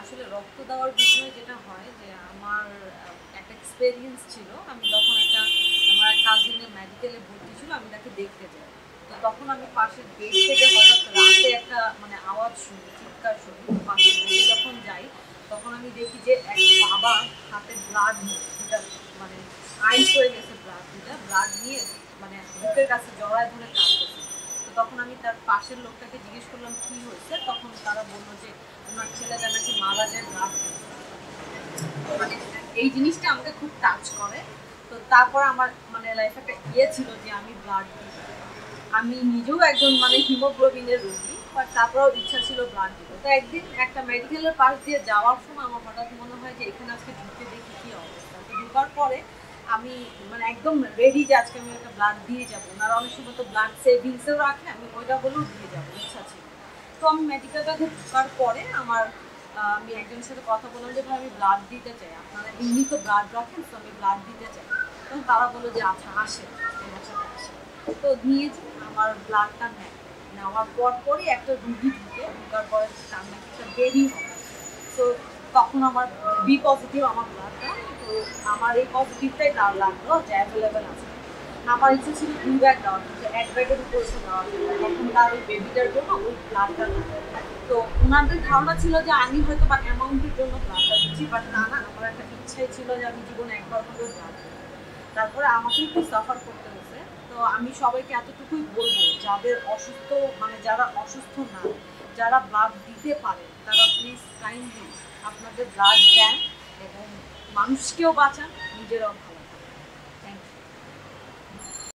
আসলে রক্ত দেওয়ার বিষয়ে যেটা হয় যে আমার একটা এক্সপেরিয়েন্স ছিল। আমি তখন আমার কাজিনের মেডিকেলে ভর্তি ছিল, আমি তাকে দেখতে যাই। তো তখন আমি পাশের গেট থেকে হঠাৎ রাতে একটা আওয়াজ শুনি, চিৎকার শুনি। তো পাশের গেটে যখন যাই তখন আমি দেখি যে এক বাবা হাতে ব্লাড যেটা মানে আইস হয়ে গেছে, ব্লাড নিয়ে বুকের কাছে জড়ায় ধরে কাঁদতেছে। তো তখন আমি তার পাশের লোকটাকে জিজ্ঞেস করলাম কি হয়েছে, তখন তারা বললো যে ওনার ছেলেটা নাকি মারা যায় ব্লাড। মানে এই জিনিসটা আমাকে খুব টাচ করে। তো তারপর আমার লাইফে একটা ছিল যে আমি ব্লাড দিই। আমি নিজেও একজন হিমোগ্লোবিনের রোগী, বাট তারপরেও ইচ্ছা ছিল ব্লাড দিতে। তো একদিন একটা মেডিকেলের পাশ দিয়ে যাওয়ার সময় আমার হঠাৎ মনে হয় যে এখানে আজকে ঢুকে দেখি কি অবস্থা। তো ঢুকার পরে আমি একদম রেডি যে আজকে আমি একটা ব্লাড দিয়ে যাবো। ওনারা অনেক সময় তো ব্লাড সেভিংসেও রাখে, আমি ওইটা বলেও দিয়ে যাবো, ইচ্ছা ছিল। তো আমি মেডিকেলটাকে ঢোকার পরে আমি একজনের সাথে কথা বললাম যে ভাই আমি ব্লাড দিতে চাই, আপনারা এমনি তো ব্লাড রাখেন, তো আমি ব্লাড দিতে চাই। তখন তারা বললো যে আচ্ছা আসেন, আমার সাথে আসেন। তো নিয়েছি, আমার ব্লাডটা নেওয়ার পরই একটা রুগী ঢুকার পরে তার নাকি একটা বেবি হবে। তো তখন আমার বি পজিটিভ আমার ব্লাডটা। তো আমার এই পজিটিভটাই তার লাগলো যে অ্যাভেলেবেল আছে। আমার ইচ্ছে ছিল 2 ব্যাগ দেওয়ার, কিন্তু 1 ব্যাগের উপরে দেওয়া যাবে না। তখন তার ওই বেবিটার জন্য ওই ব্লাডটা লাগবে। তো ওনাদের ধারণা ছিল যে আমি হয়তো বা অ্যামাউন্টের জন্য ব্লাডটা দিচ্ছি, বাট না, আমার একটা ইচ্ছাই ছিল যে আমি জীবনে একবার হলেও ব্লাড দেবো। তারপরে আমাকে একটু সাফার করতে হয়েছে। তো আমি সবাইকে এতটুকুই বলবো, যাদের অসুস্থ যারা অসুস্থ না, যারা ব্লাড দিতে পারে, তারা প্লিজ কাইন্ডলি আপনাদের ব্লাড দেন এবং মানুষকেও বাঁচান, নিজেরাও